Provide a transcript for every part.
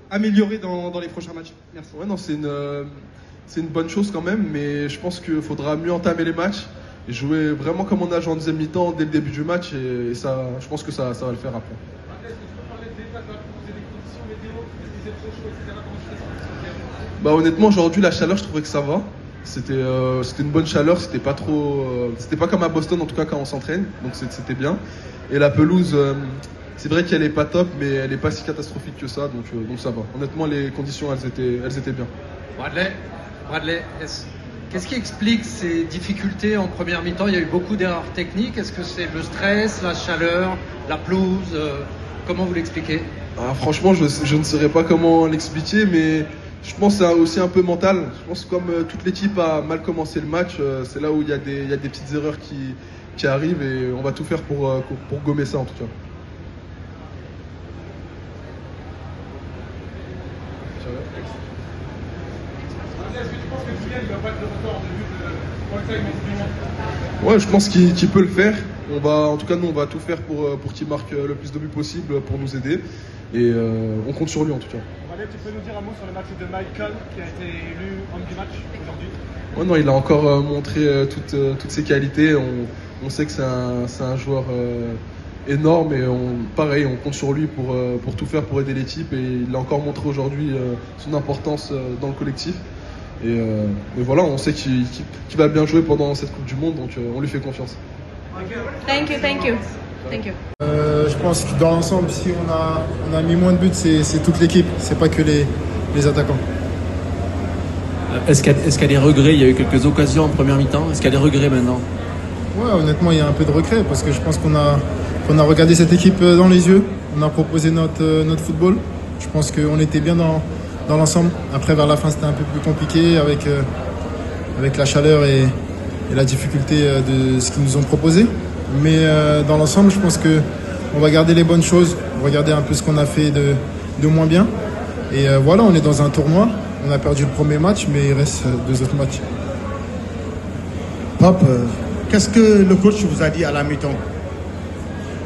améliorer dans les prochains matchs? Merci. Ouais, non, c'est une bonne chose quand même, mais je pense qu'il faudra mieux entamer les matchs et jouer vraiment comme on a joué en deuxième mi-temps dès le début du match, et ça, je pense que ça va le faire après. Bah, honnêtement, aujourd'hui, la chaleur, je trouvais que ça va. C'était une bonne chaleur, c'était pas comme à Boston en tout cas quand on s'entraîne, donc c'était bien. Et la pelouse, c'est vrai qu'elle est pas top, mais elle est pas si catastrophique que ça, donc ça va. Honnêtement, les conditions, elles étaient bien. Bradley, qu'est-ce qui explique ces difficultés en première mi-temps? Il y a eu beaucoup d'erreurs techniques. Est-ce que c'est le stress, la chaleur, la pelouse? Comment vous l'expliquez? Ah, franchement, je ne saurais pas comment l'expliquer, mais je pense que c'est aussi un peu mental. Je pense que comme toute l'équipe a mal commencé le match, c'est là où il y a des petites erreurs qui arrivent, et on va tout faire pour gommer ça en tout cas. Ouais, je pense qu'il peut le faire. En tout cas, nous, on va tout faire pour qu'il marque le plus de buts possible pour nous aider. Et on compte sur lui en tout cas. Tu peux nous dire un mot sur le match de Michael qui a été élu homme du match aujourd'hui? Ouais, non, il a encore montré toutes ses qualités. On sait que c'est un joueur énorme, et pareil, on compte sur lui pour tout faire pour aider l'équipe. Et il a encore montré aujourd'hui son importance dans le collectif. Et voilà, on sait qu'il va bien jouer pendant cette Coupe du Monde, donc on lui fait confiance. Thank you. Je pense que dans l'ensemble, si on a mis moins de buts, c'est toute l'équipe, c'est pas que les attaquants. Est-ce qu'il y a des regrets? Il y a eu quelques occasions en première mi-temps. Est-ce qu'il y a des regrets maintenant? Ouais, honnêtement, il y a un peu de regret parce que je pense qu'on a regardé cette équipe dans les yeux, on a proposé notre football. Je pense qu'on était bien dans l'ensemble. Après, vers la fin, c'était un peu plus compliqué avec la chaleur et la difficulté de ce qu'ils nous ont proposé. Mais dans l'ensemble, je pense qu'on va garder les bonnes choses, on va regarder un peu ce qu'on a fait de moins bien. Et voilà, on est dans un tournoi. On a perdu le premier match, mais il reste 2 autres matchs. Pop, qu'est-ce que le coach vous a dit à la mi-temps?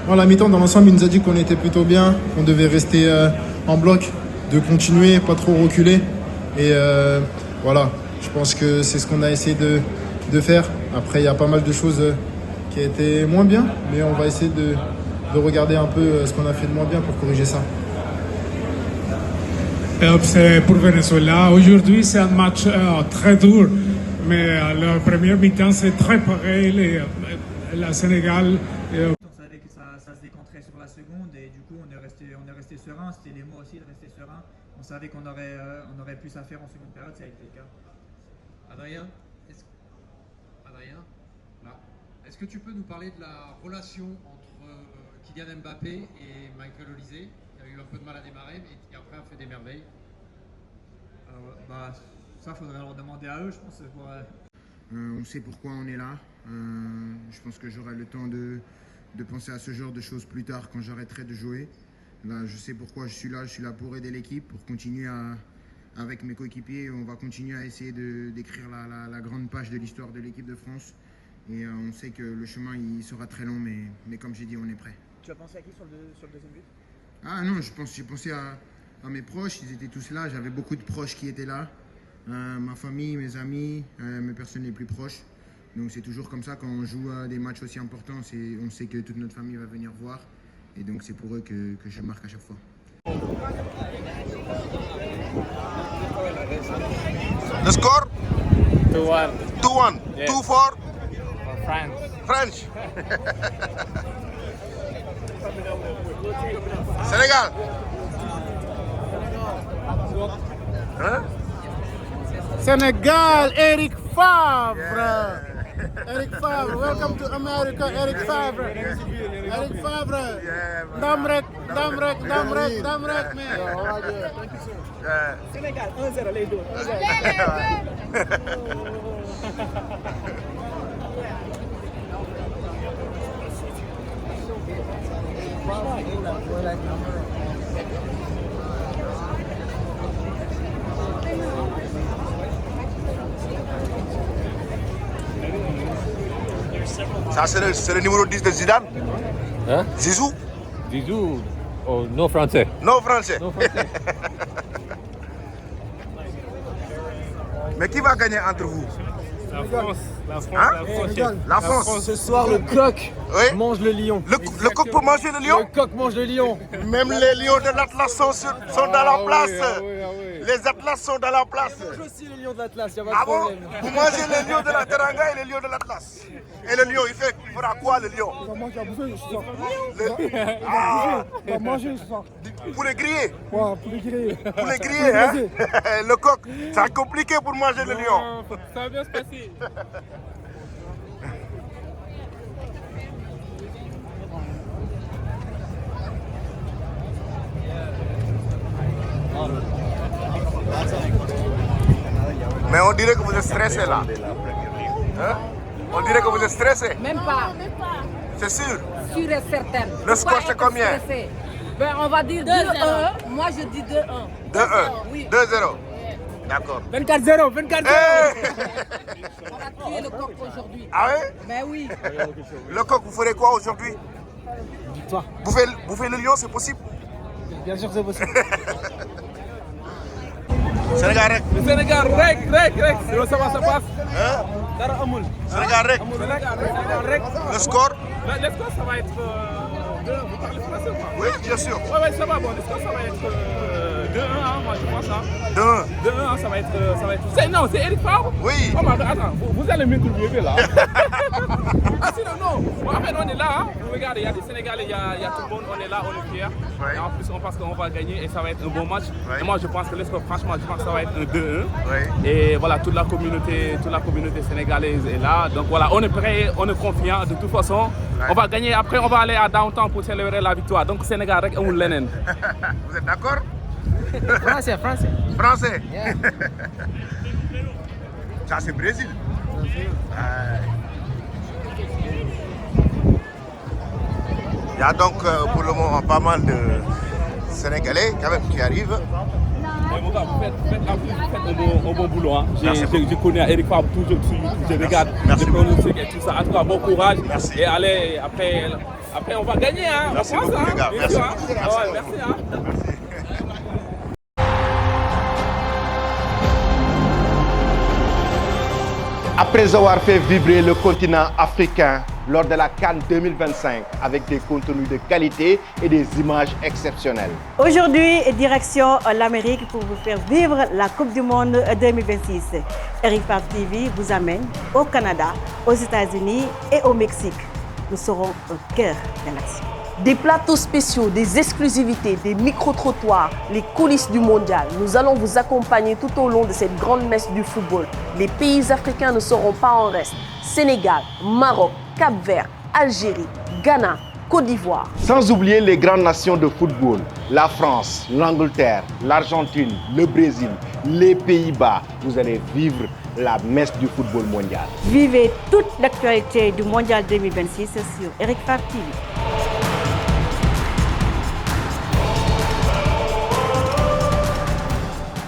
À la mi-temps, dans l'ensemble, il nous a dit qu'on était plutôt bien, qu'on devait rester en bloc, de continuer, pas trop reculer. Et voilà, je pense que c'est ce qu'on a essayé de faire. Après, il y a pas mal de choses qui a été moins bien, mais on va essayer de regarder un peu ce qu'on a fait de moins bien pour corriger ça. C'est pour Venezuela. Aujourd'hui, c'est un match très dur, mais la première mi-temps, c'est très pareil. La Sénégal. On savait que ça se décompterait sur la seconde, et du coup, on est resté serein. C'était les mots aussi de rester serein. On savait qu'on aurait plus à faire en seconde période, ça a été le cas. Adrien, est-ce que tu peux nous parler de la relation entre Kylian Mbappé et Michael Olise? Il a eu un peu de mal à démarrer, mais qui après a fait des merveilles. Ça, faudrait leur demander à eux, je pense. On sait pourquoi on est là. Je pense que j'aurai le temps de penser à ce genre de choses plus tard quand j'arrêterai de jouer. Là, je sais pourquoi je suis là pour aider l'équipe, pour continuer avec mes coéquipiers. On va continuer à essayer d'écrire la grande page de l'histoire de l'équipe de France. Et on sait que le chemin il sera très long, mais comme j'ai dit, on est prêt. Tu as pensé à qui sur le deuxième but? Ah non, j'ai pensé à mes proches, ils étaient tous là. J'avais beaucoup de proches qui étaient là. Ma famille, mes amis, mes personnes les plus proches. Donc c'est toujours comme ça quand on joue à des matchs aussi importants. On sait que toute notre famille va venir voir. Et donc c'est pour eux que je marque à chaque fois. The score? 2-1. 2-1. Yes. 2 for France. Sénégal. Hein? Sénégal, Eric Favre. Yeah. Eric Favre, welcome to America, Eric Favre. Eric Favre. Ndam rek, man. Sénégal 1-0 lay doon. Ça, c'est le numéro 10 de Zidane. Hein? Zizou. Zizou. Oh, no français. No français. No français. Mais qui va gagner entre vous? La France. La France. Hein? La France. La France. Ce soir, le coq mange le lion. Le coq peut manger le lion? Le coq mange le lion. Même les lions de l'Atlas sont dans la place. Les Atlas sont dans la place. Je mange aussi les lions de l'Atlas, il n'y a pas de Ah bon? problème. Vous mangez les lions de la Teranga et les lions de l'Atlas. Et le lion, il fera quoi le lion? Il va manger à bouffer ce soir. Il va manger ce soir. Pour les griller? Ouais, pour les griller. Pour les griller, hein? Le coq, c'est compliqué pour manger le lion. Ça va bien se passer. Mais on dirait que vous êtes stressé là. Hein? On dirait que vous êtes stressé. Même pas. C'est sûr? Sûr et certain. Le score c'est combien? Ben, on va dire 2-1. Moi je dis 2-1. 2-1. Oui. 2-0. D'accord. 24-0, 24-0. On va tuer le coq aujourd'hui. Ah oui? Ben oui. Le coq, vous ferez quoi aujourd'hui? Victoire. Bouffer le lion, c'est possible? Bien sûr, c'est possible. Sénégal rek. Le Sénégal, rek. Ça va, ça passe. Hein? Dara Amoul. Sénégal rek. Sénégal, rek. Le score? Le score, ça va être. Vous parlez français ou pas? Oui, bien sûr. Ouais, ça va. Bon, le score, ça va être 2-1, hein, moi je pense. Hein. 2-1. 2-1, ça va être. Non, c'est Eric Favre? Oui. Oh, mais attends, vous allez m'interviewer là. Ah, sinon, non. Bon, en fait, on est là. Hein. Vous regardez, il y a des Sénégalais, il y a tout le monde. On est là, on est fiers. Ouais. Et en plus, on pense qu'on va gagner et ça va être un bon match. Ouais. Et moi, je pense que le score, franchement, je pense que ça va être un 2-1. Ouais. Et voilà, toute la communauté sénégalaise est là. Donc voilà, on est prêt, on est confiant. De toute façon, on va gagner. Après, on va aller à Downtown pour célébrer la victoire. Donc, Sénégal, rek, amul lenen. Vous êtes d'accord? Français. Français. Ça, c'est Brésil. Il y a donc pour le moment pas mal de Sénégalais quand même qui arrivent. Mais mon gars, vous faites un bon boulot. Hein. Je connais Eric Favre toujours sur YouTube, je regarde les pronostics et tout ça. En tout cas, bon courage. Merci. Et allez, après on va gagner. Hein. Merci on pense, beaucoup, hein. les gars. Bien Merci sûr, hein. beaucoup. Ah ouais, merci. Hein. Après avoir fait vibrer le continent africain lors de la CAN 2025 avec des contenus de qualité et des images exceptionnelles. Aujourd'hui, direction l'Amérique pour vous faire vivre la Coupe du Monde 2026. Eric Favre TV vous amène au Canada, aux États-Unis et au Mexique. Nous serons au cœur de l'action. Des plateaux spéciaux, des exclusivités, des micro-trottoirs, les coulisses du mondial. Nous allons vous accompagner tout au long de cette grande messe du football. Les pays africains ne seront pas en reste. Sénégal, Maroc, Cap-Vert, Algérie, Ghana, Côte d'Ivoire. Sans oublier les grandes nations de football, la France, l'Angleterre, l'Argentine, le Brésil, les Pays-Bas. Vous allez vivre la messe du football mondial. Vivez toute l'actualité du mondial 2026 sur Eric Favre TV.